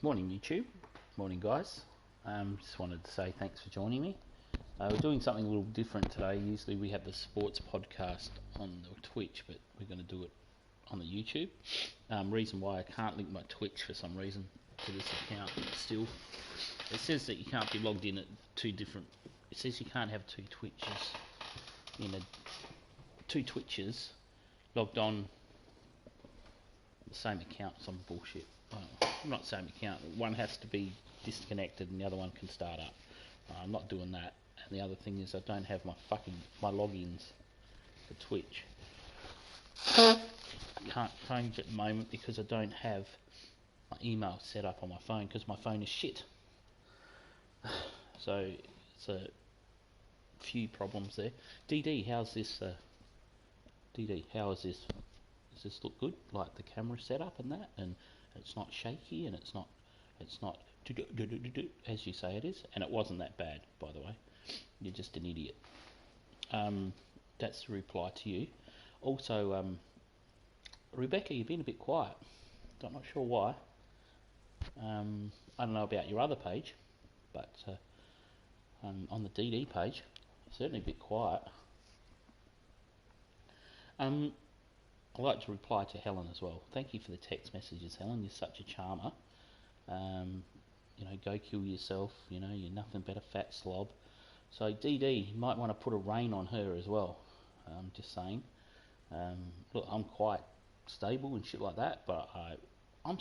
Morning YouTube, morning guys. Just wanted to say thanks for joining me. We're doing something a little different today. Usually we have the sports podcast on the Twitch, but we're going to do it on the YouTube. Reason why I can't link my Twitch for some reason to this account still. It says that you can't be logged in at two different. It says you can't have two Twitches logged on the same account. Some bullshit. Not the same account. One has to be disconnected and the other one can start up. I'm not doing that. And the other thing is I don't have my logins for Twitch. I can't change at the moment because I don't have my email set up on my phone because my phone is shit. So it's a few problems there. DD, how's this? DD, how is this? Does this look good? Like the camera setup and that, and it's not shaky and it's not as you say it is, and it wasn't that bad, by the way. You're just an idiot. That's the reply to you. Also, Rebecca, you've been a bit quiet. I'm not sure why. I don't know about your other page, but on the DD page, certainly a bit quiet. I'd like to reply to Helen as well. Thank you for the text messages, Helen. You're such a charmer. Go kill yourself. You're nothing but a fat slob. So DD, you might want to put a rein on her as well. Just saying. Look, I'm quite stable and shit like that, but I'm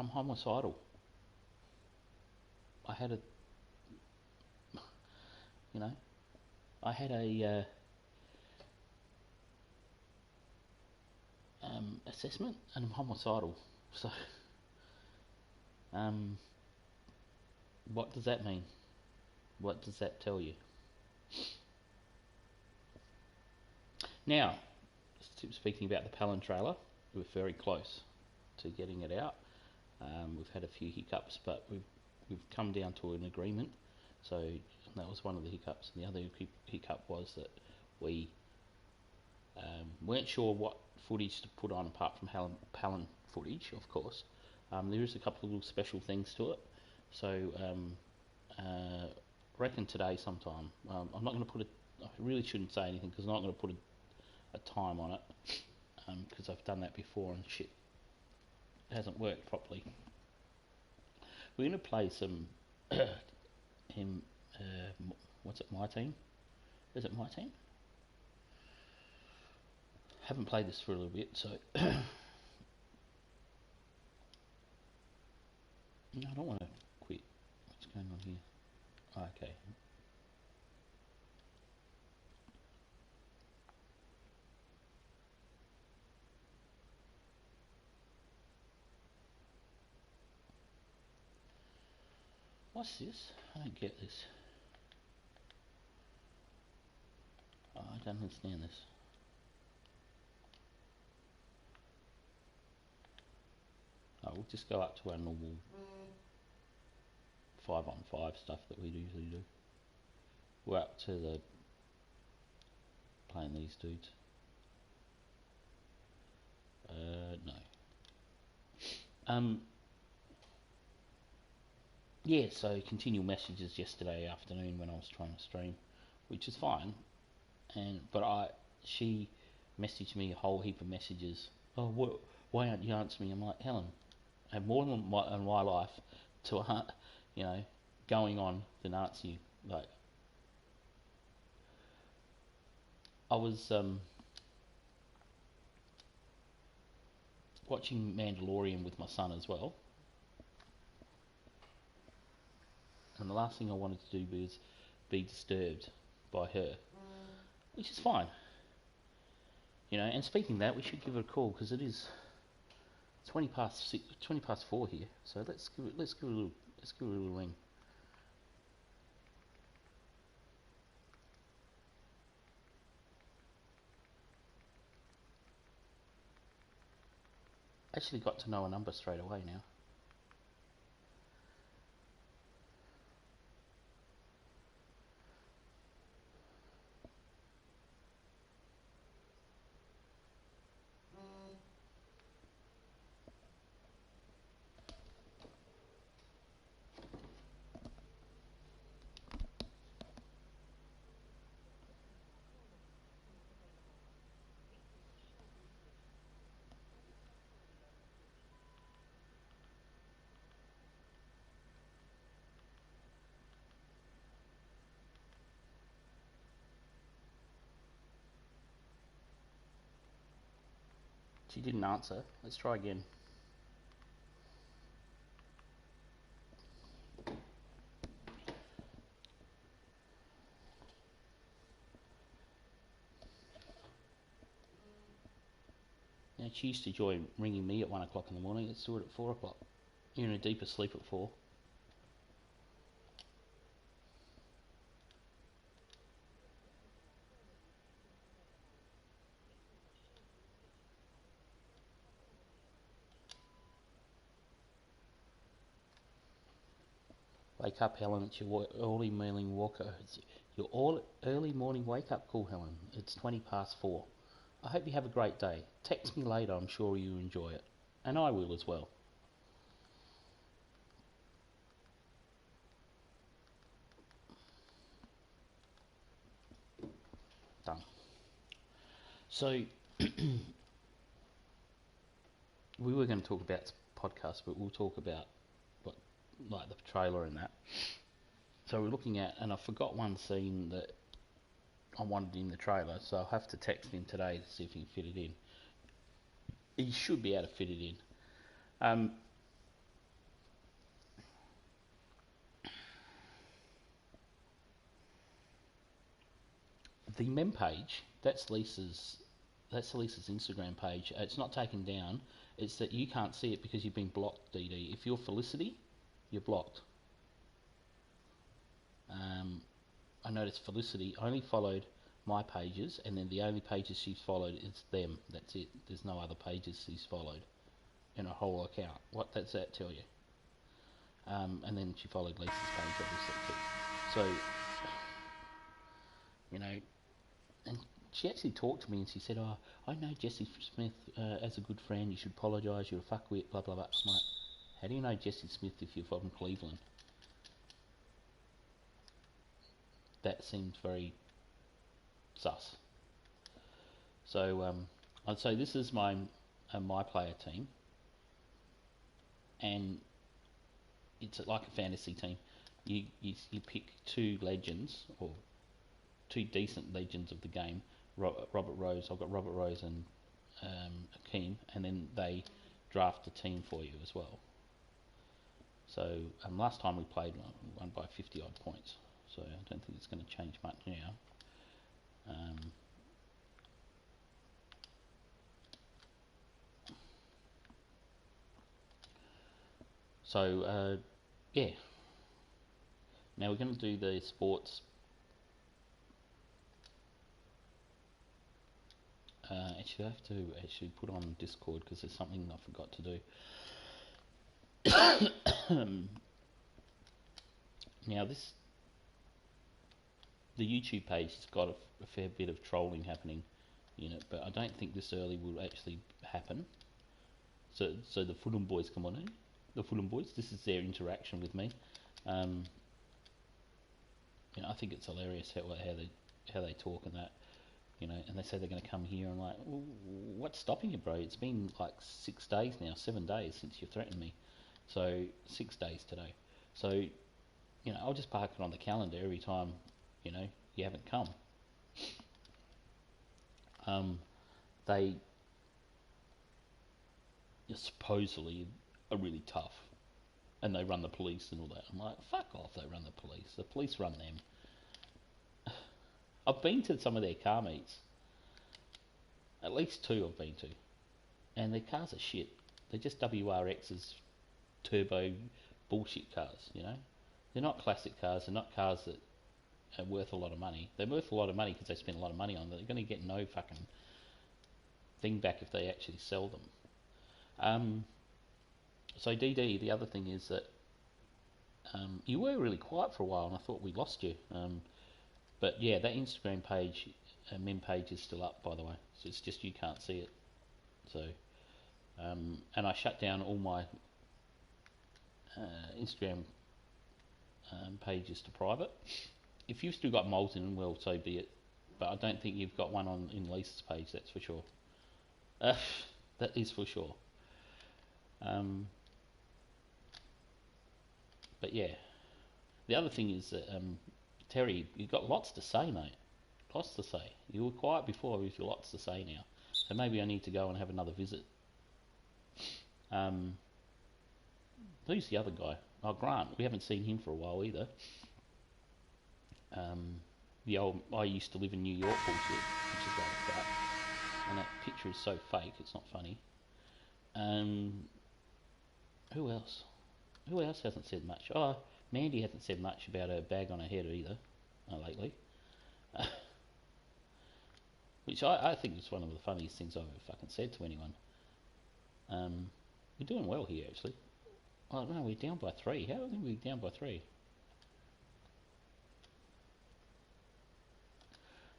homicidal. I had a assessment and I'm homicidal. So, what does that mean? What does that tell you? Now, speaking about the Palin trailer, we're very close to getting it out. We've had a few hiccups, but we've come down to an agreement. So that was one of the hiccups, and the other hiccup was that we weren't sure what footage to put on apart from Palin footage, of course. There is a couple of little special things to it. So reckon today sometime. I'm not going to I really shouldn't say anything because I'm not going to put a time on it because I've done that before and shit hasn't worked properly. We're going to play some what's it, myteam? Is it myteam? Haven't played this for a little bit, so no, I don't want to quit. What's going on here? Okay. What's this? I don't get this. I don't understand this. We'll just go up to our normal 5-on-5 stuff that we usually do. We're up to the playing these dudes. No. Yeah, so continual messages yesterday afternoon when I was trying to stream, which is fine. But she messaged me a whole heap of messages. Oh, why aren't you answering me? I'm like, Helen, I have more than my life to going on than answer you. Like, I was watching Mandalorian with my son as well, and the last thing I wanted to do was be disturbed by her, which is fine. And speaking of that, we should give her a call because it is 20 past 4 here. So let's give her a little ring. Actually got to know a number straight away now. She didn't answer. Let's try again. Now, she used to enjoy ringing me at 1 o'clock in the morning. Let's do it at 4 o'clock. You're in a deeper sleep at 4. Wake up, Helen. It's your early morning walker. It's your early morning wake up call, Helen. It's 20 past 4. I hope you have a great day. Text me later. I'm sure you enjoy it. And I will as well. Done. So, we were going to talk about podcasts, but we'll talk about what, like the trailer and that. So we're looking at, and I forgot one scene that I wanted in the trailer, so I'll have to text him today to see if he can fit it in. He should be able to fit it in. The mem page, that's Lisa's Instagram page. It's not taken down. It's that you can't see it because you've been blocked, DD. If you're Felicity, you're blocked. I noticed Felicity only followed my pages, and then the only pages she's followed is them. That's it. There's no other pages she's followed in a whole account. What does that tell you? And then she followed Lisa's page, obviously, too. So, you know, and she actually talked to me and she said, "Oh, I know Jesse Smith as a good friend. You should apologise. You're a fuckwit, blah, blah, blah." I'm like, how do you know Jesse Smith if you're from Cleveland? That seems very sus. So I'd say this is my player team, and it's like a fantasy team. You pick two legends, or two decent legends of the game. Robert Rose. I've got Robert Rose and Akeem, and then they draft a team for you as well. So last time we played, we won by 50 odd points. So I don't think it's going to change much now. Yeah. Now we're going to do the sports. Actually, I have to actually put on Discord because there's something I forgot to do. Now the YouTube page has got a fair bit of trolling happening in it, but I don't think this early will actually happen. So the Fulham boys come on in. The Fulham boys, this is their interaction with me. I think it's hilarious how they talk and that. And they say they're going to come here. I'm like, well, what's stopping you, bro? It's been like 6 days now, 7 days since you threatened me. So 6 days today. So, I'll just park it on the calendar every time, you haven't come. They supposedly are really tough, and they run the police and all that. I'm like, fuck off, they run the police. The police run them. I've been to some of their car meets. At least 2 I've been to. And their cars are shit. They're just WRX's turbo bullshit cars, They're not classic cars. They're not cars that are worth a lot of money. They're worth a lot of money because they spend a lot of money on them. They're going to get no fucking thing back if they actually sell them. So DD, the other thing is that you were really quiet for a while and I thought we lost you. But yeah, that Instagram page, mem page is still up, by the way. So it's just you can't see it. So, and I shut down all my Instagram pages to private. If you've still got moles in them, well, so be it. But I don't think you've got one in Lisa's page, that's for sure. That is for sure. But yeah. The other thing is that, Terry, you've got lots to say, mate. Lots to say. You were quiet before, but you've got lots to say now. So maybe I need to go and have another visit. Who's the other guy? Oh, Grant. We haven't seen him for a while either. The old I used to live in New York bullshit, which is like that. And that picture is so fake, it's not funny. Who else? Who else hasn't said much? Oh, Mandy hasn't said much about her bag on her head either, lately. Which I think is one of the funniest things I've ever fucking said to anyone. We're doing well here, actually. Oh no, we're down by 3. How are we down by 3?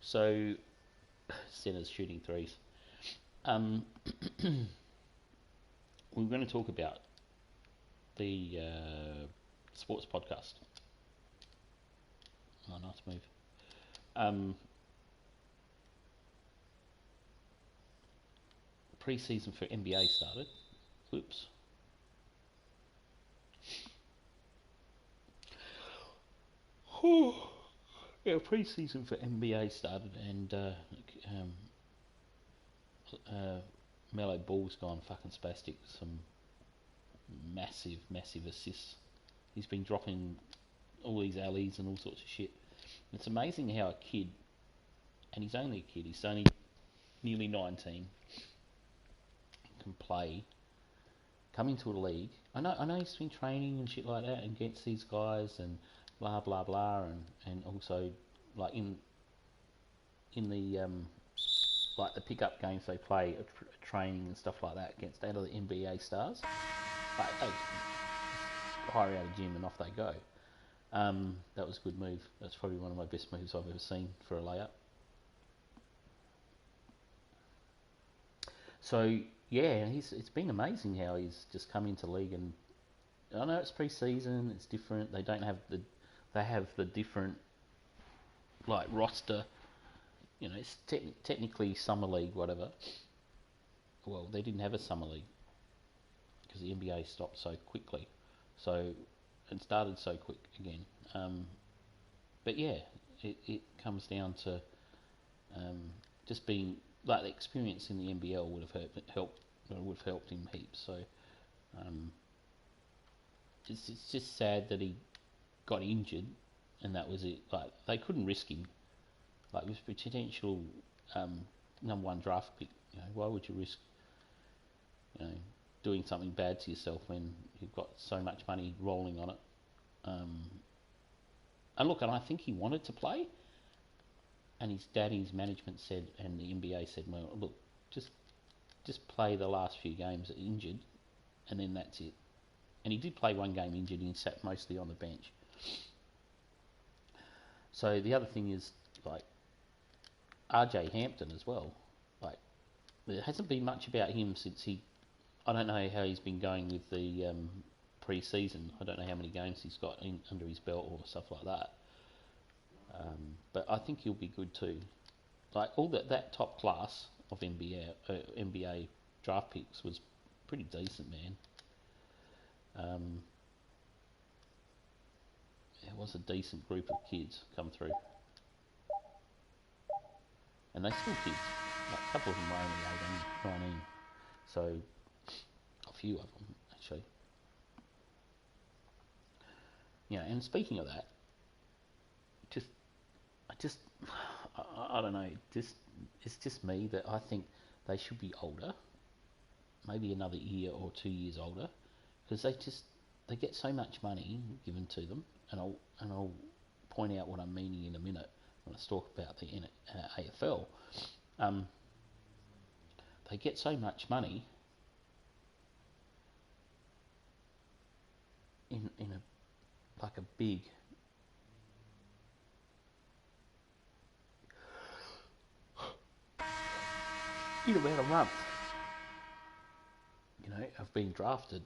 So, centers shooting threes. We're going to talk about the sports podcast. Oh, nice move. Pre-season for NBA started. Whoops. Yeah, pre-season for NBA started, and Melo Ball's gone fucking spastic with some massive assists. He's been dropping all these alleys and all sorts of shit. It's amazing how a kid, and he's only a kid, he's only nearly 19, can play, come into a league. I know he's been training and shit like that against these guys and blah blah blah, and also like in the like the pickup games they play, training and stuff like that against other NBA stars. Like they hire out a gym and off they go. That was a good move. That's probably one of my best moves I've ever seen for a layup. So yeah, it's been amazing how he's just come into league, and I know it's pre-season, it's different. They have the different like roster. You know, it's technically summer league, whatever. Well, they didn't have a summer league because the NBA stopped so quickly, so and started so quick again. But yeah, it comes down to just being like the experience in the NBL would have helped him heaps. So it's just sad that he got injured, and that was it. Like they couldn't risk him. Like with potential #1 draft pick, you know, why would you risk, you know, doing something bad to yourself when you've got so much money rolling on it? And look, and I think he wanted to play, and his daddy's management said, and the NBA said, well, look, just play the last few games injured, and then that's it. And he did play one game injured, and he sat mostly on the bench. So the other thing is, like, RJ Hampton as well. Like, there hasn't been much about him since I don't know how he's been going with the pre-season. I don't know how many games he's got under his belt or stuff like that. But I think he'll be good too. Like all that top class of NBA draft picks was pretty decent, man. It was a decent group of kids come through, and they're still kids. Like a couple of them are only 18, 19, so a few of them actually. You know, and speaking of that, I don't know. It's just me that I think they should be older, maybe another year or 2 years older, because they get so much money given to them, and I'll point out what I'm meaning in a minute when I talk about the AFL. They get so much money in a like a big in about a month. You know, of being drafted.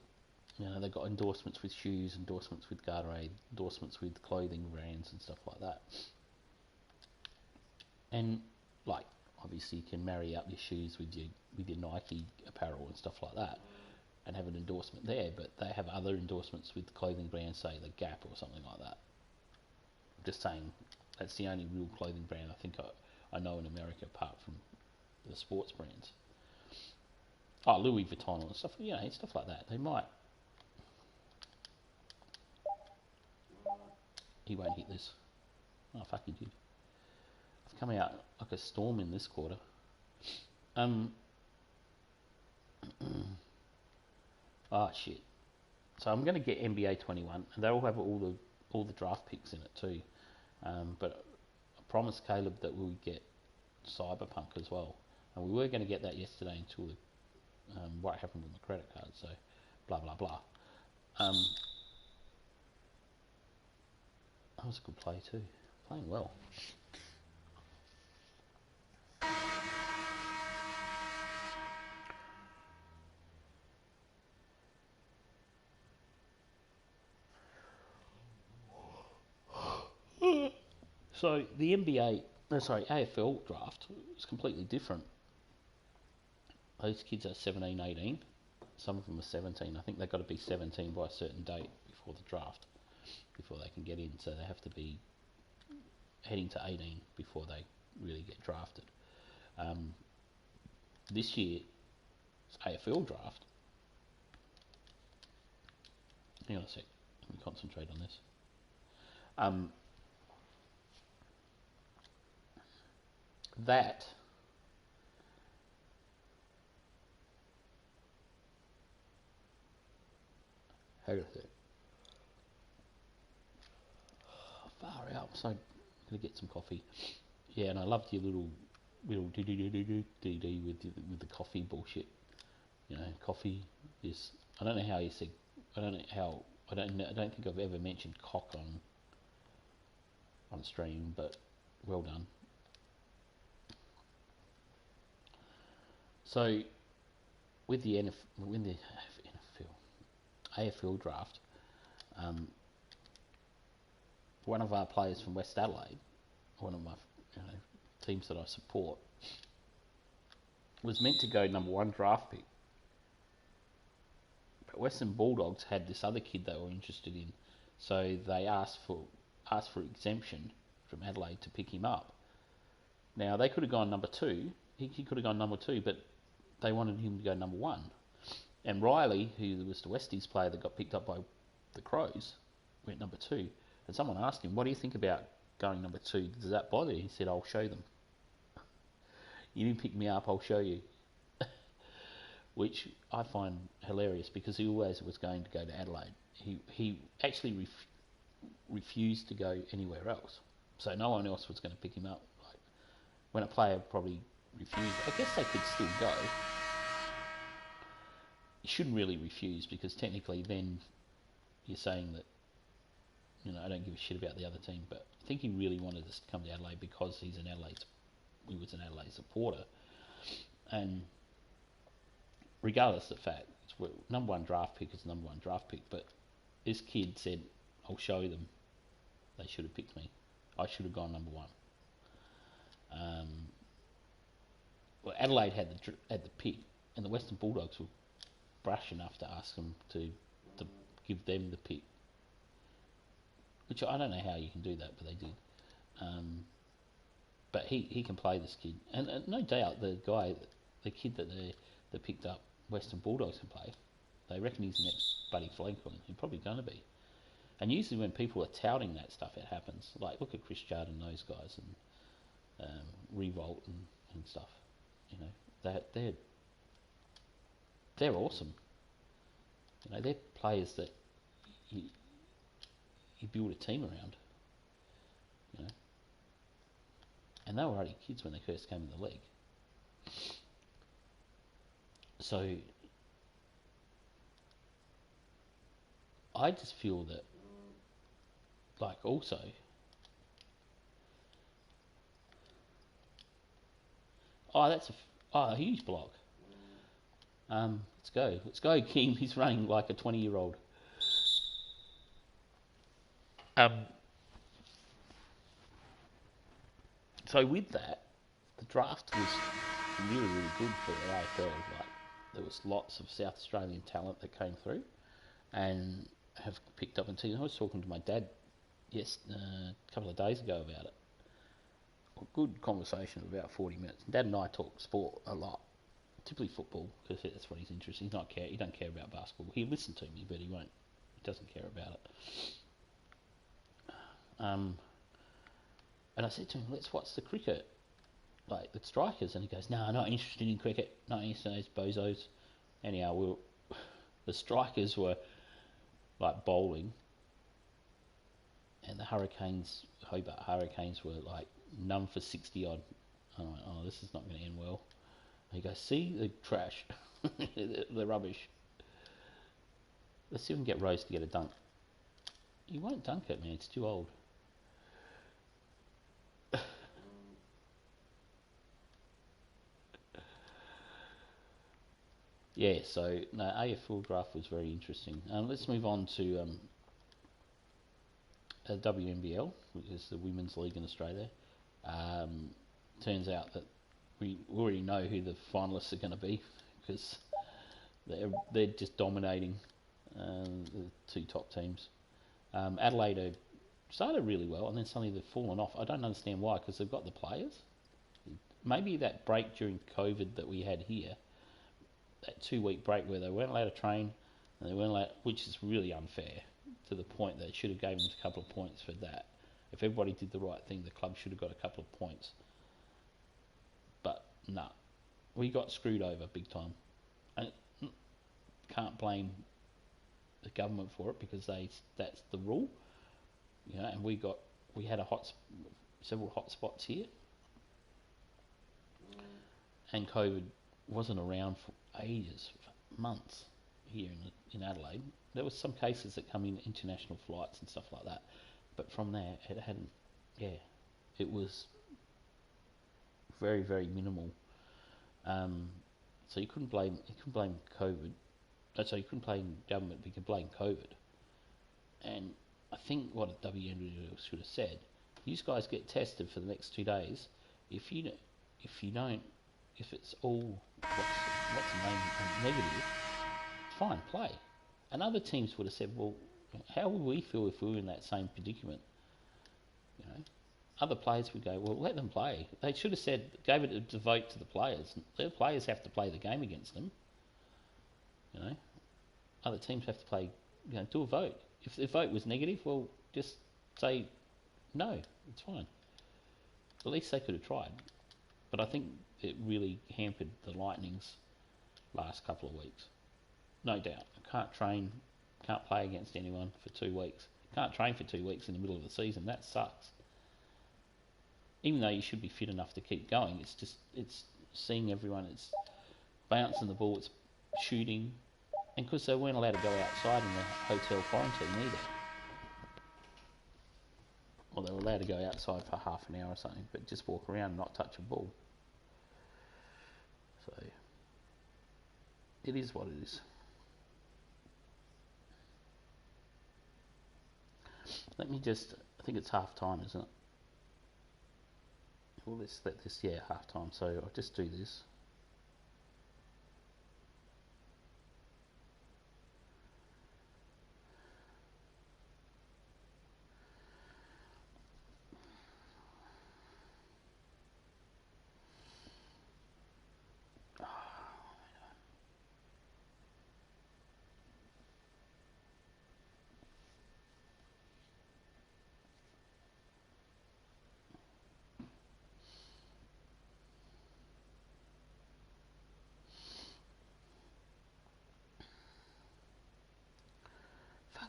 You know, they've got endorsements with shoes, endorsements with Gatorade, endorsements with clothing brands and stuff like that. And like, obviously, you can marry up your shoes with your Nike apparel and stuff like that, and have an endorsement there. But they have other endorsements with clothing brands, say the Gap or something like that. I'm just saying, that's the only real clothing brand I think I know in America, apart from the sports brands. Oh, Louis Vuitton and stuff, stuff like that. They might. He won't hit this. Oh, fuck, he did. I've come out like a storm in this quarter. Shit. So I'm going to get NBA 21, and they'll have all the draft picks in it too. But I promised Caleb that we'll get Cyberpunk as well, and we were going to get that yesterday until what happened with my credit card. So, blah blah blah. That was a good play too. Playing well. So the AFL draft was completely different. Those kids are 17, 18. Some of them are 17. I think they've got to be 17 by a certain date before the draft, before they can get in. So they have to be heading to 18 before they really get drafted. This year's AFL draft. Hang on a sec. Let me concentrate on this. That hang on a sec. Far out. So I'm gonna get some coffee. Yeah, and I loved your little DD with the coffee bullshit. Coffee is. I don't know how you said. I don't think I've ever mentioned cock on stream, but well done. So with the AFL draft, one of our players from West Adelaide, one of my teams that I support, was meant to go number one draft pick. But Western Bulldogs had this other kid they were interested in, so they asked for exemption from Adelaide to pick him up. Now they could have gone number two. He could have gone number two, but they wanted him to go number one. And Riley, who was the Westies player that got picked up by the Crows, went number two. And someone asked him, "What do you think about going number two? Does that bother you?" He said, "I'll show them. You didn't pick me up, I'll show you." Which I find hilarious because he always was going to go to Adelaide. He actually refused to go anywhere else. So no one else was going to pick him up. Like, when a player probably refused, I guess they could still go. You shouldn't really refuse because technically then you're saying that, I don't give a shit about the other team. But I think he really wanted us to come to Adelaide because he was an Adelaide supporter. And regardless of the fact, it's number one draft pick is number one draft pick. But this kid said, "I'll show them. They should have picked me. I should have gone number one." Well, Adelaide had the pick, and the Western Bulldogs were brash enough to ask them to give them the pick. Which I don't know how you can do that, but they did. But he can play, this kid, and no doubt the kid that they picked up, Western Bulldogs, can play. They reckon he's the next Buddy Franklin. He's probably going to be. And usually when people are touting that stuff, it happens. Like, look at Chris Judd and those guys, and Revolt and stuff. They're awesome. They're players that you build a team around. And they were already kids when they first came in the league. So I just feel that, also, that's a huge block. Let's go, King. He's running like a 20-year-old. So with that, the draft was really, really good for the AFL. There was lots of South Australian talent that came through and have picked up. And I was talking to my dad a couple of days ago about it. A good conversation of about 40 minutes. Dad and I talk sport a lot. Typically football, because that's what he's interested in. He don't care about basketball. He'll listen to me, but he doesn't care about it. And I said to him, let's watch the cricket, like the strikers. And he goes, no, not interested in cricket, not interested in those bozos. Anyhow, the strikers were like bowling, and the Hobart Hurricanes were like none for 60 odd. I went, oh, this is not going to end well. And he goes, see, the trash, the rubbish. Let's see if we can get Rose to get a dunk. He won't dunk it, man, it's too old. Yeah, so no, AFL draft was very interesting. Let's move on to WNBL, which is the Women's League in Australia. Turns out that we already know who the finalists are going to be, because they're just dominating the two top teams. Adelaide started really well, and then suddenly they've fallen off. I don't understand why, because they've got the players. Maybe that break during COVID that we had here, that 2 week break where they weren't allowed to train, and they weren't allowed, which is really unfair, to the point that they should have given them a couple of points for that. If everybody did the right thing, the club should have got a couple of points. But no, we got screwed over big time. And can't blame the government for it, because that's the rule, and we had several hot spots here, and COVID wasn't around for ages, for months here in Adelaide. There was some cases that come in international flights and stuff like that, but from there it hadn't. Yeah, it was very, very minimal. So you couldn't blame COVID. So you couldn't blame government, but you could blame COVID. And I think what WNBA should have said: you guys get tested for the next 2 days. If it's all what's the name negative, fine, play. And other teams would have said, well, how would we feel if we were in that same predicament? Other players would go, well, let them play. They should have gave it a vote to the players. The players have to play the game against them. Other teams have to play, do a vote. If the vote was negative, well, just say no, it's fine. At least they could have tried. But I think it really hampered the Lightning's last couple of weeks. No doubt. Can't train, can't play against anyone for 2 weeks. Can't train for 2 weeks in the middle of the season. That sucks. Even though you should be fit enough to keep going, it's seeing everyone, it's bouncing the ball, it's shooting, and because they weren't allowed to go outside in the hotel quarantine either. Or they were allowed to go outside for half an hour or something, but just walk around and not touch a ball. So, it is what it is. I think it's half time, isn't it? Well, let's let this, half time. So I'll just do this.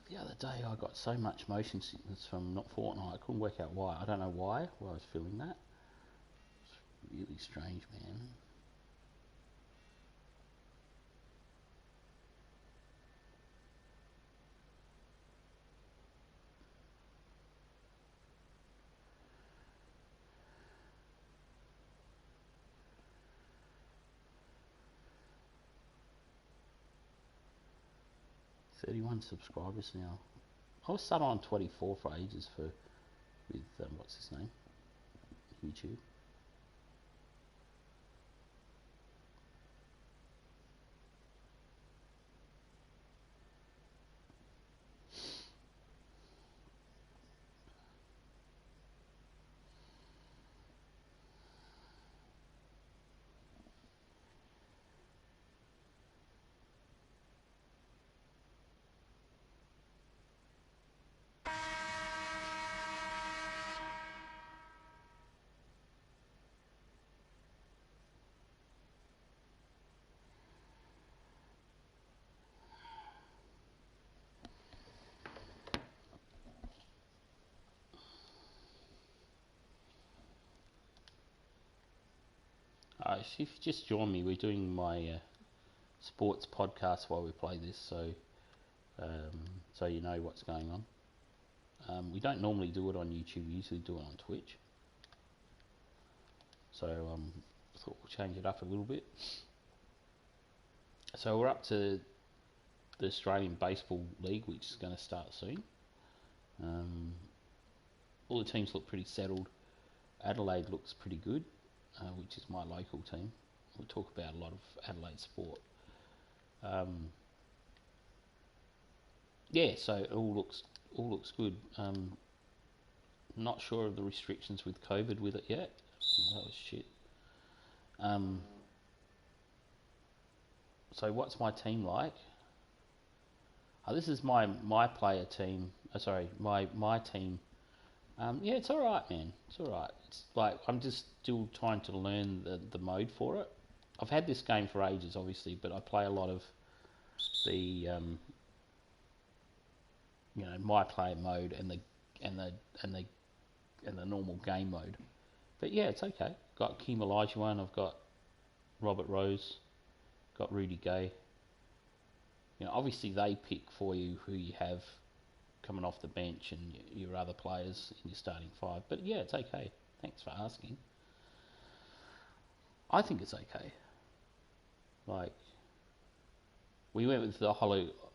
The other day I got so much motion sickness from not Fortnite, I couldn't work out why. I don't know why I was feeling that. It's really strange, man. .31 subscribers now. I was sat on 24 for ages with what's his name? YouTube. If you just join me, we're doing my sports podcast while we play this, so you know what's going on. We don't normally do it on YouTube, we usually do it on Twitch. So I thought we'll change it up a little bit. So we're up to the Australian Baseball League, which is going to start soon. All the teams look pretty settled. Adelaide looks pretty good, which is my local team. We'll talk about a lot of Adelaide sport. Yeah, so it all looks good. Not sure of the restrictions with COVID with it yet. Oh, that was shit. So what's my team like? Oh, this is my player team. My team. Yeah, it's all right, man. It's all right. It's like I'm just still trying to learn the mode for it. I've had this game for ages, obviously, but I play a lot of the my player mode and the normal game mode. But yeah, it's okay. Got Kim Olajuwon, I've got Robert Rose, got Rudy Gay. Obviously they pick for you who you have coming off the bench and your other players in your starting five. But yeah, it's okay. Thanks for asking. I think it's okay. Like, we went with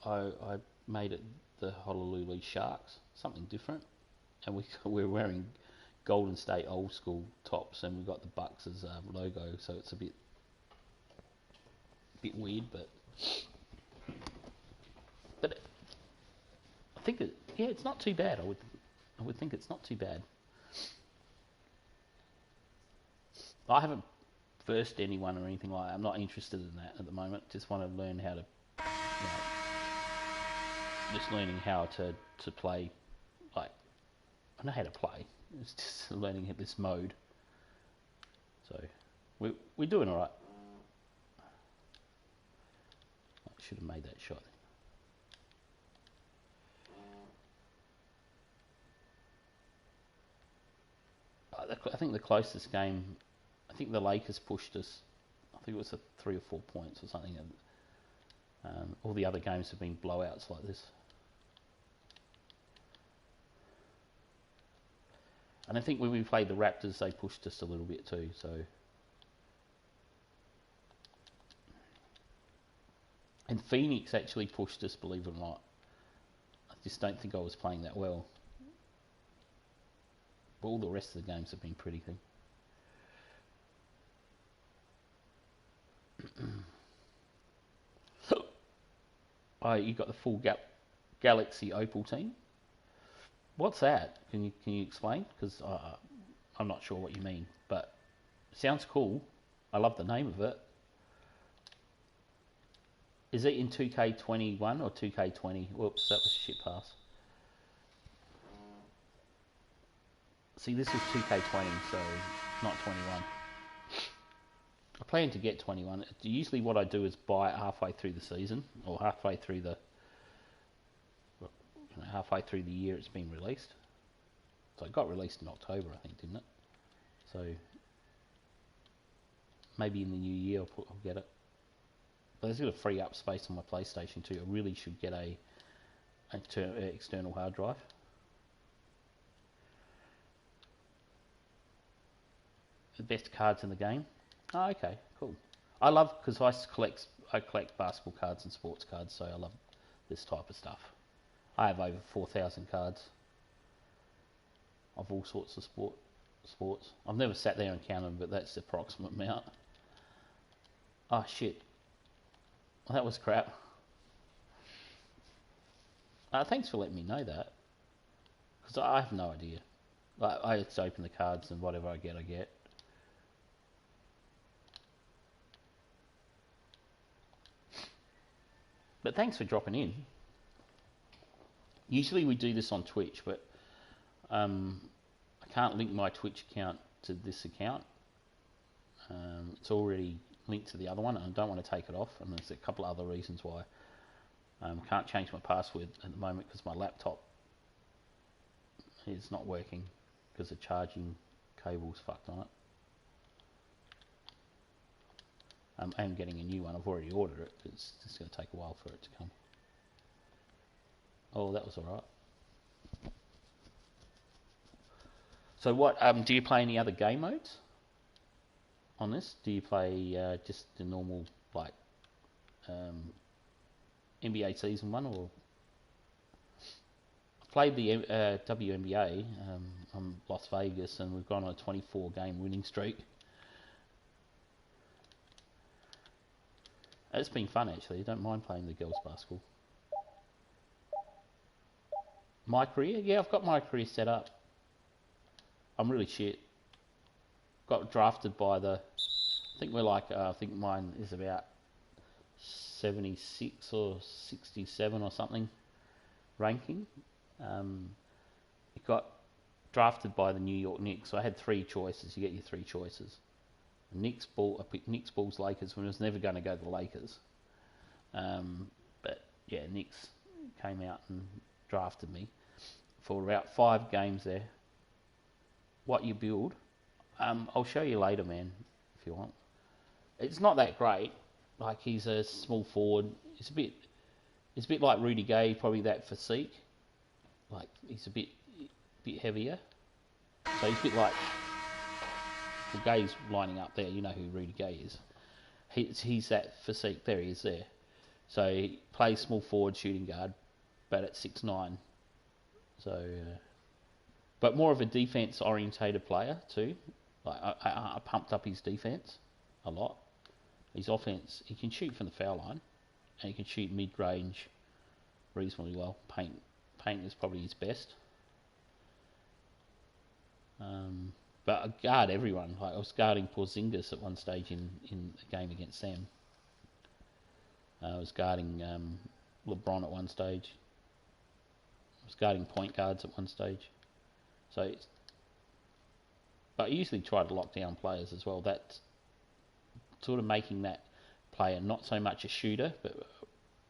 I made it the Honolulu Sharks, something different. And we're wearing Golden State old school tops, and we've got the Bucks as logo, so it's a bit weird, but I think it's not too bad. I would think it's not too bad. I haven't versed anyone or anything like that. I'm not interested in that at the moment. Just want to learn how to, just learning how to play. Like, I know how to play. It's just learning this mode. So we're doing all right. I should have made that shot. I think the closest game, I think the Lakers pushed us. I think it was 3 or 4 points or something. And all the other games have been blowouts like this. And I think when we played the Raptors, they pushed us a little bit too. So, and Phoenix actually pushed us, believe it or not. I just don't think I was playing that well. But all the rest of the games have been pretty good. Oh, you got the full Galaxy Opal team. What's that? Can you explain? Because I'm not sure what you mean, but it sounds cool. I love the name of it. Is it in 2K21 or 2K20? Whoops, that was a shit pass. See, this is 2K20, so not 21. I plan to get 21. Usually what I do is buy it halfway through the season, or halfway through the year it's been released. So it got released in October, I think, didn't it? So maybe in the new year I'll get it. But there's got a free up space on my PlayStation too. I really should get a external hard drive. The best cards in the game. Oh, okay, cool. I love, because I collect basketball cards and sports cards, so I love this type of stuff. I have over 4,000 cards of all sorts of sports. I've never sat there and counted them, but that's the approximate amount. Oh shit. Well, that was crap. Thanks for letting me know that, because I have no idea. Like, I just open the cards and whatever I get, I get. But thanks for dropping in. Usually we do this on Twitch, but I can't link my Twitch account to this account. It's already linked to the other one, and I don't want to take it off, and there's a couple of other reasons why. I can't change my password at the moment because my laptop is not working because the charging cable's fucked on it. I am getting a new one. I've already ordered it. It's just going to take a while for it to come. Oh, that was alright. So what, do you play any other game modes on this? Do you play just the normal, like, NBA Season 1, or... I played the WNBA on Las Vegas, and we've gone on a 24 game winning streak. It's been fun, actually. I don't mind playing the girls basketball. My career? Yeah, I've got my career set up. I'm really shit. Got drafted by the... I think we're like... I think mine is about 76 or 67 or something ranking. It got drafted by the New York Knicks. So I had 3 choices. You get your 3 choices. I picked Knicks, Bulls, Lakers, when I was never going to go to the Lakers. But yeah, Knicks came out and drafted me for about 5 games there. What you build, I'll show you later, man, if you want. It's not that great. Like, he's a small forward. It's a bit like Rudy Gay, probably that physique. Like, he's a bit heavier. So he's a bit like... The Gay's lining up there, you know who Rudy Gay is. He's that physique, there he is there. So he plays small forward, shooting guard, but at 6'9". So, but more of a defense-orientated player too. Like, I pumped up his defense a lot. His offense, he can shoot from the foul line, and he can shoot mid-range reasonably well. Paint is probably his best. But I guard everyone. Like, I was guarding Porzingis at one stage in a game against them. I was guarding LeBron at one stage. I was guarding point guards at one stage. So, but I usually try to lock down players as well. That's sort of making that player not so much a shooter,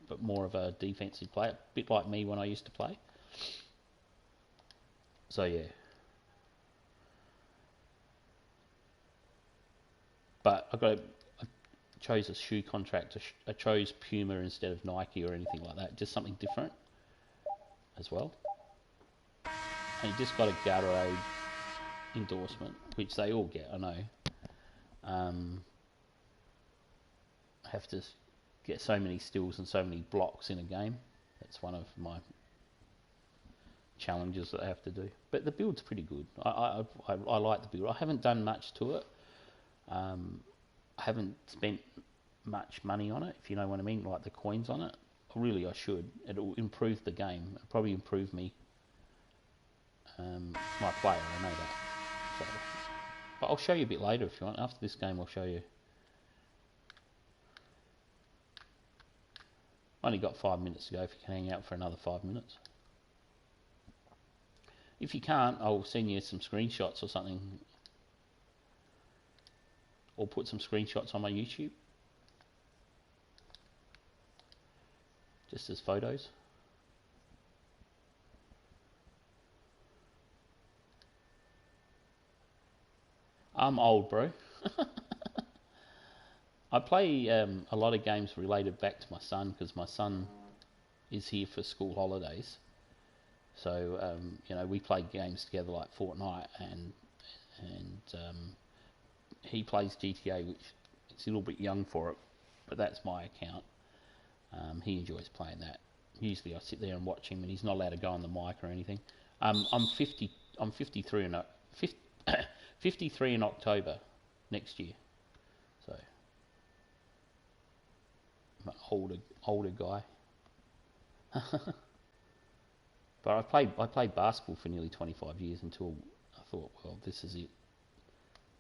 but more of a defensive player. A bit like me when I used to play. So yeah. But I chose a shoe contract. I chose Puma instead of Nike or anything like that. Just something different as well. And you just got a Gatorade endorsement, which they all get, I know. I have to get so many steals and so many blocks in a game. That's one of my challenges that I have to do. But the build's pretty good. I like the build. I haven't done much to it. I haven't spent much money on it, if you know what I mean, like the coins on it. Really, I should. It'll improve the game. It'll probably improve me. My player, I know that. So, but I'll show you a bit later if you want. After this game, I'll show you. Only got 5 minutes to go if you can hang out for another 5 minutes. If you can't, I'll send you some screenshots or something. Or put some screenshots on my YouTube. Just as photos. I'm old, bro. I play a lot of games related back to my son, because my son is here for school holidays. So, you know, we play games together like Fortnite, and he plays GTA, which is a little bit young for it, but that's my account. He enjoys playing that. Usually I sit there and watch him, and he's not allowed to go on the mic or anything. I'm 53 in 53 in October next year. So I'm an older guy. But I played basketball for nearly 25 years until I thought, well, this is it.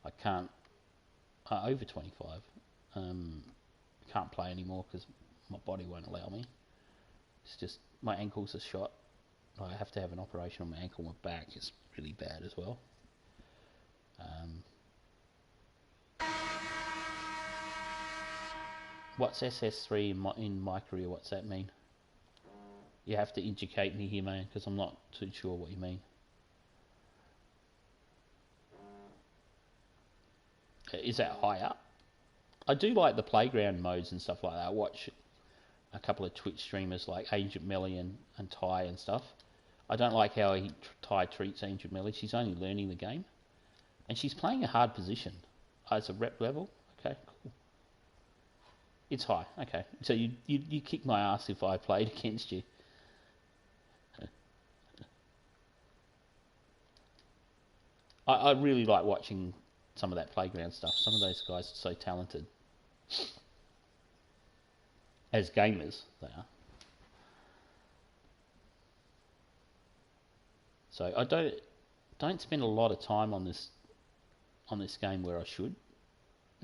I can't over 25. Can't play anymore because my body won't allow me. It's just my ankles are shot. I have to have an operation on my ankle. My back is really bad as well. What's SS3 in my career? What's that mean? You have to educate me here, man, because I'm not too sure what you mean. Is that high up? I do like the playground modes and stuff like that. I watch a couple of Twitch streamers like Agent Melly and Ty and stuff. I don't like how Ty treats Agent Melly. She's only learning the game, and she's playing a hard position. It's a rep level. Okay, cool. It's high. Okay, so you kick my ass if I played against you. I really like watching some of that playground stuff. Some of those guys are so talented. As gamers, they are. So I don't spend a lot of time on this game where I should.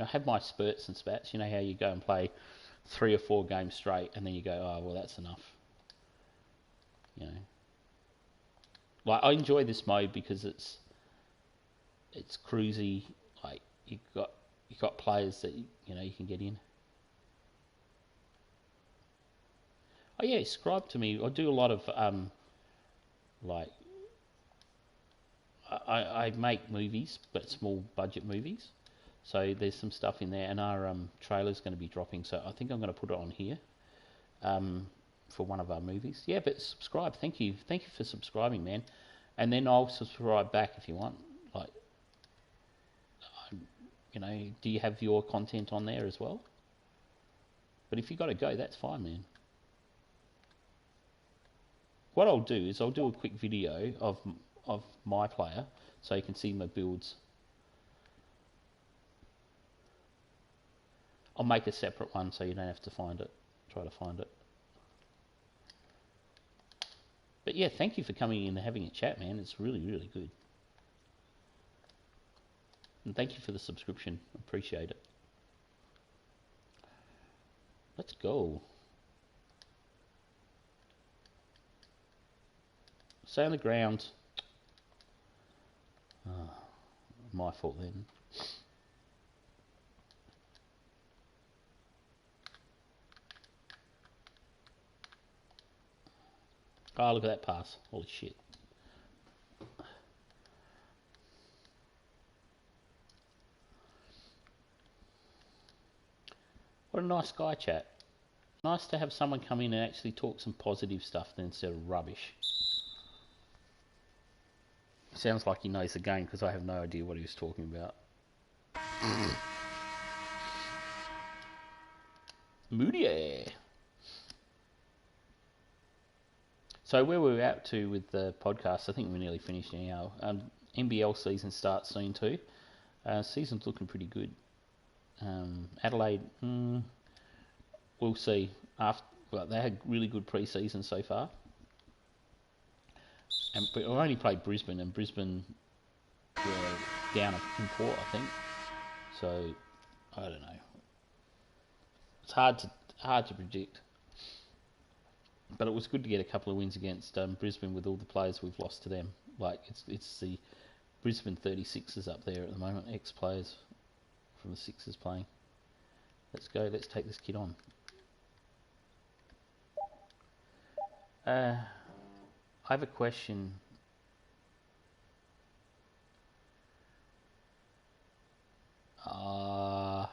I have my spurts and spats. You know how you go and play 3 or 4 games straight, and then you go, oh well, that's enough. You know, like I enjoy this mode because it's cruisy. Like you got players that you know you can get in. Oh yeah, subscribe to me. I do a lot of like I make movies, but small budget movies. So there's some stuff in there, and our trailer's going to be dropping. So I think I'm going to put it on here for one of our movies. Yeah, but subscribe. Thank you for subscribing, man. And then I'll subscribe back if you want. Like, you know, do you have your content on there as well? But if you got to go, that's fine, man. What I'll do is I'll do a quick video of my player so you can see my builds. I'll make a separate one so you don't have to try to find it. But yeah, thank you for coming in and having a chat, man. It's really, really good. And thank you for the subscription. Appreciate it. Let's go. Stay on the ground. Oh, my fault then. Oh, look at that pass. Holy shit. What a nice guy, chat. Nice to have someone come in and actually talk some positive stuff instead of rubbish. Sounds like he knows the game because I have no idea what he was talking about. Moody. So where we're out to with the podcast, I think we're nearly finished now. NBL season starts soon too. Season's looking pretty good. Adelaide, we'll see. Well, they had really good pre-season so far. But we only played Brisbane, and Brisbane were down in Port, I think. So I don't know. It's hard to predict. But it was good to get a couple of wins against Brisbane with all the players we've lost to them. Like it's the Brisbane 36ers up there at the moment, ex-players from the Sixers playing. Let's go. Let's take this kid on. I have a question. I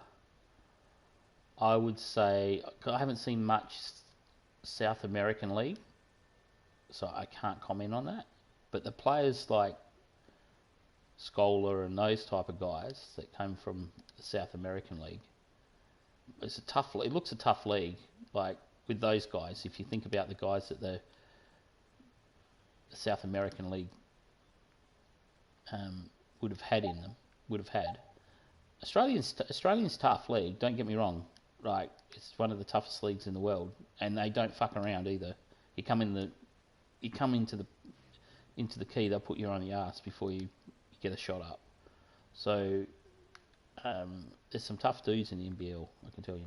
would say I haven't seen much South American League, so I can't comment on that. But the players like Scholar and those type of guys that came from the South American League, it looks a tough league. Like with those guys, if you think about the guys that the South American League would have had. Australian's tough league. Don't get me wrong. Like it's one of the toughest leagues in the world, and they don't fuck around either. You come into the key, they'll put you on the arse before you get a shot up. So there's some tough dudes in the NBL, I can tell you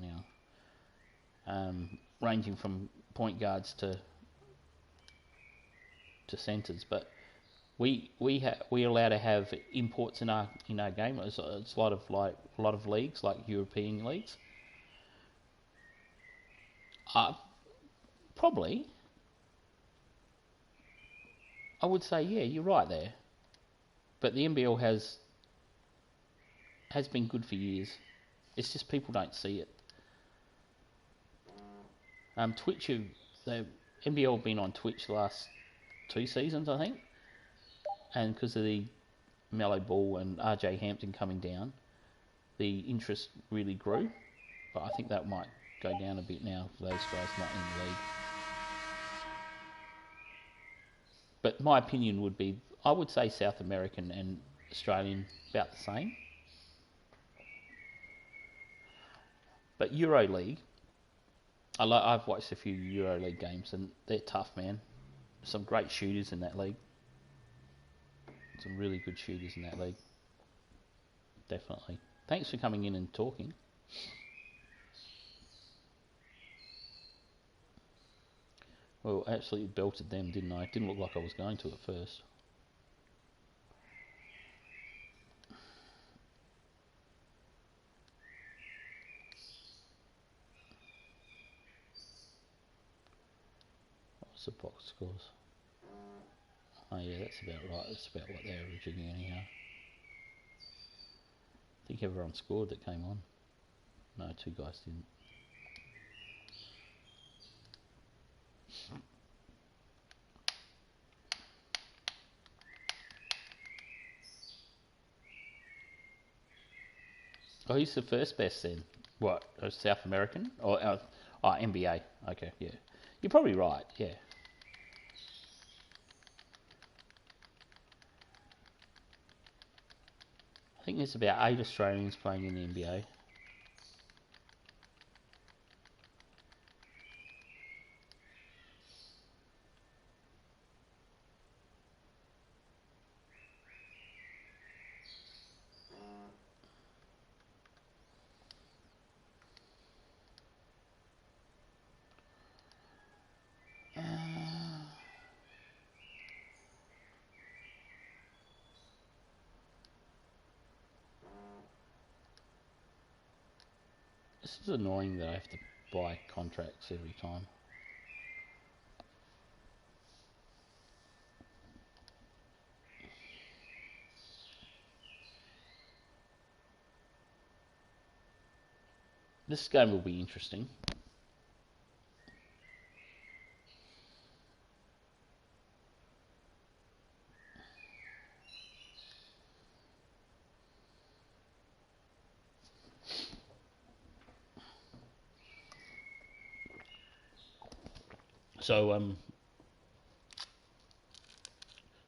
now. Ranging from point guards to centres, but we're allowed to have imports in our game. It's a lot of leagues, like European leagues. Probably, I would say, yeah, you're right there. But the NBL has been good for years. It's just people don't see it. Twitch, the NBL have been on Twitch the last 2 seasons, I think, and because of the Mellow Ball and RJ Hampton coming down, the interest really grew. But I think that might go down a bit now for those guys not in the league. But my opinion would be, I would say South American and Australian about the same. But EuroLeague, I've watched a few EuroLeague games and they're tough, man. Some great shooters in that league. Some really good shooters in that league. Definitely. Thanks for coming in and talking. Well, absolutely belted them, didn't I? It didn't look like I was going to at first. What's the box scores? Oh yeah, that's about right. That's about what they're averaging anyhow. I think everyone scored that came on. No, 2 guys didn't. Oh, who's the first best then? What, South American? Or NBA? Okay, yeah. You're probably right, yeah. I think there's about 8 Australians playing in the NBA. This is annoying that I have to buy contracts every time. This game will be interesting.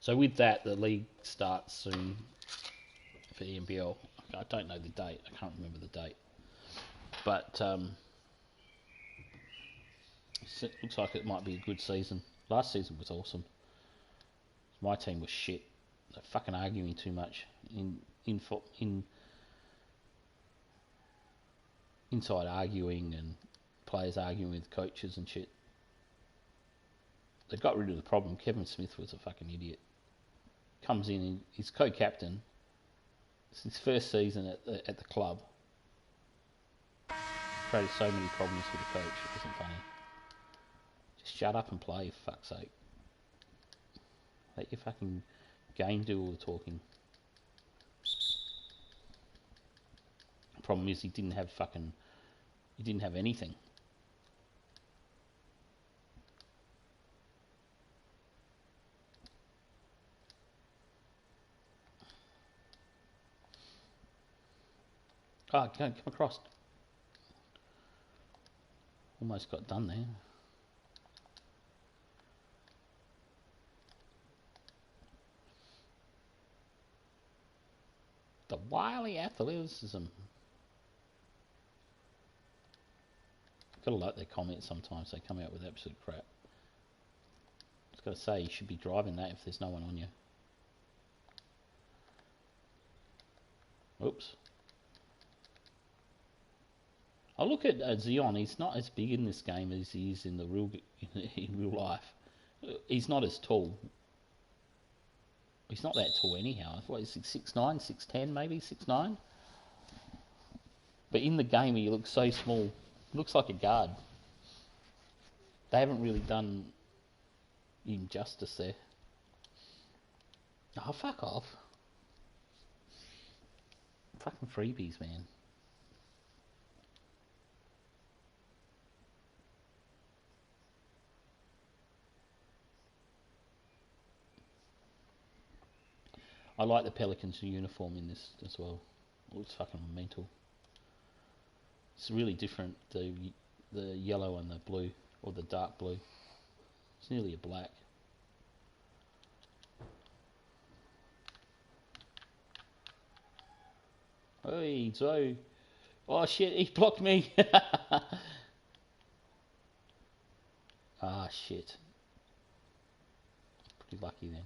So with that, the league starts soon for the NBL. I don't know the date. I can't remember the date. But it looks like it might be a good season. Last season was awesome. My team was shit. They're fucking arguing too much inside arguing and players arguing with coaches and shit. They got rid of the problem. Kevin Smith was a fucking idiot. Comes in, he's co-captain. It's his first season at the club. Created so many problems with the coach. It wasn't funny. Just shut up and play, for fuck's sake. Let your fucking game do all the talking. The problem is he didn't have anything. Oh, come across. Almost got done there. The wily athleticism. Gotta like their comments sometimes. They come out with absolute crap. I was gotta say, you should be driving that if there's no one on you. Oops. I look at Zion. He's not as big in this game as he is in real life. He's not as tall. He's not that tall anyhow. What is he, 6'9", 6'10", maybe 6'9"? But in the game, he looks so small. He looks like a guard. They haven't really done him justice there. Oh, fuck off. Fucking freebies, man. I like the Pelicans uniform in this as well. It looks fucking mental. It's really different, the yellow and the blue, or the dark blue. It's nearly a black. Hey, Zoe. Oh shit, he blocked me. Ah shit. Pretty lucky then.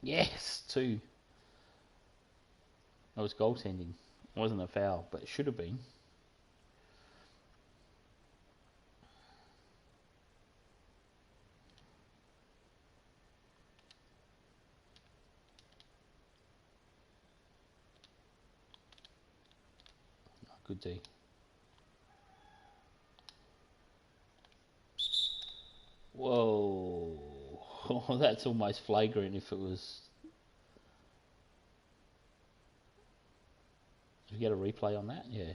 Yes, two. That was goaltending. It wasn't a foul, but it should have been. Good D. Whoa. Oh, that's almost flagrant if it was. Did you get a replay on that? Yeah.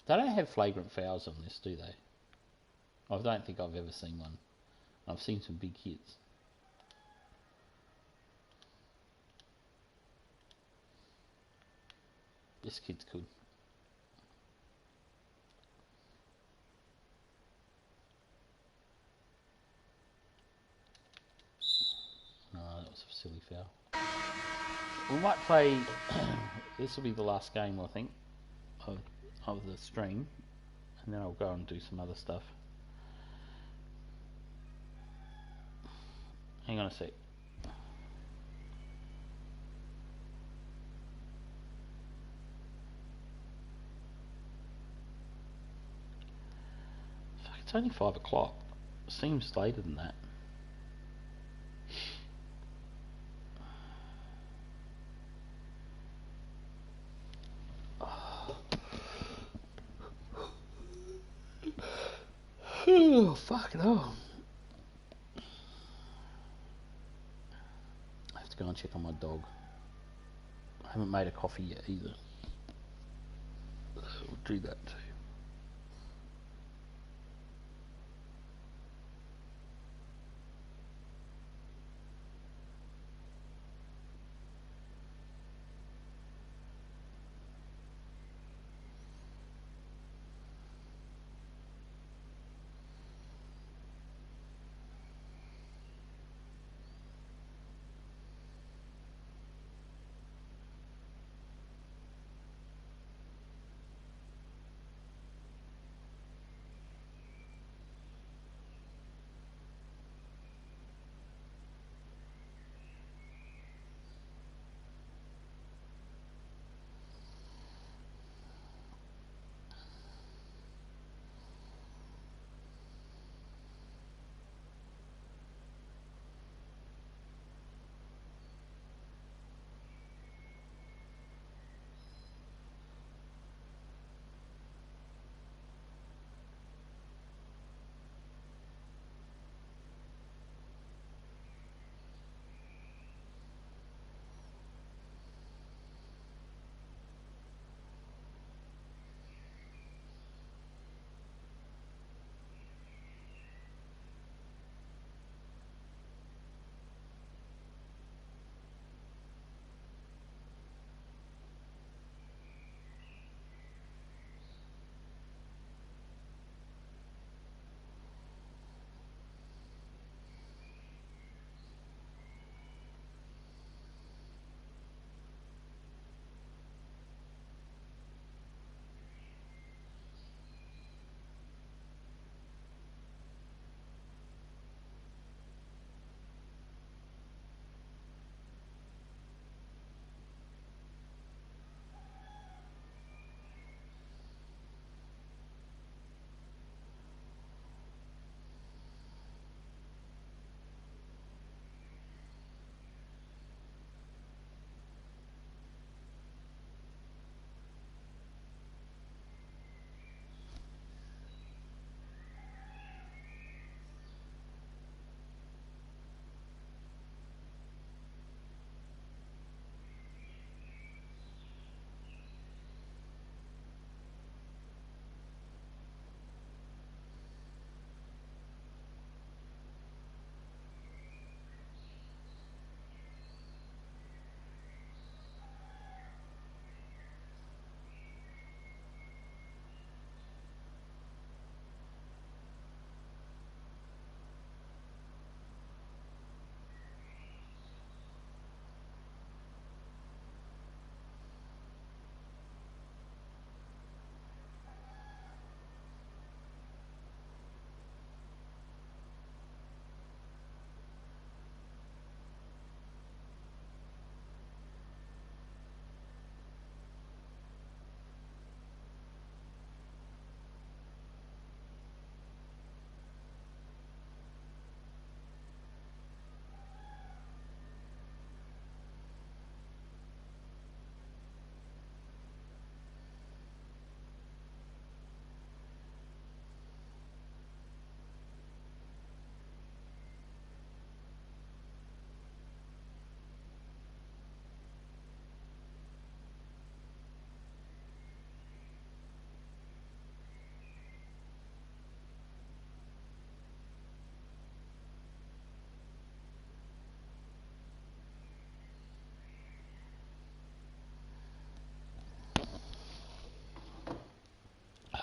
They don't have flagrant fouls on this, do they? I don't think I've ever seen one. I've seen some big hits. This kid's good. No, that was a silly foul. We might play. This will be the last game, I think, of the stream, and then I'll go and do some other stuff. Hang on a sec. Fuck, it's only 5 o'clock. Seems later than that. Oh, fuck no. I have to go and check on my dog. I haven't made a coffee yet either. We'll do that too.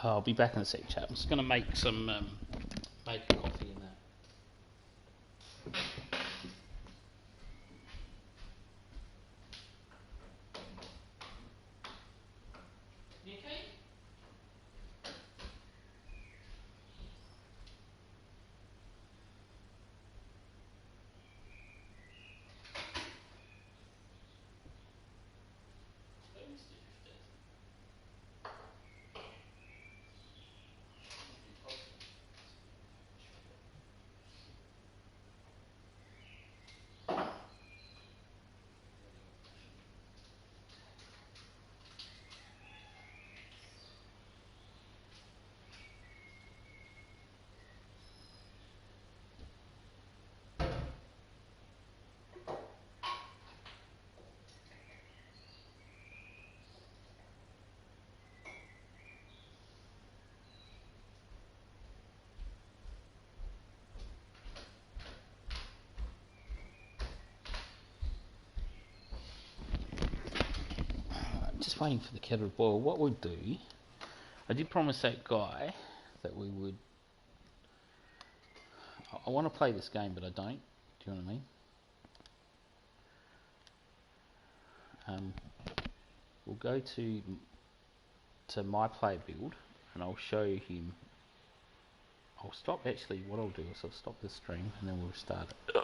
I'll be back in a sec, chat. I'm just going to make some maple coffee and that. You okay? Just waiting for the kettle to boil. What we'll do, I did promise that guy that we would. I want to play this game, but I don't. Do you know what I mean? We'll go to my play build, and I'll show him. I'll stop. Actually, what I'll do is I'll stop the stream, and then we'll start it.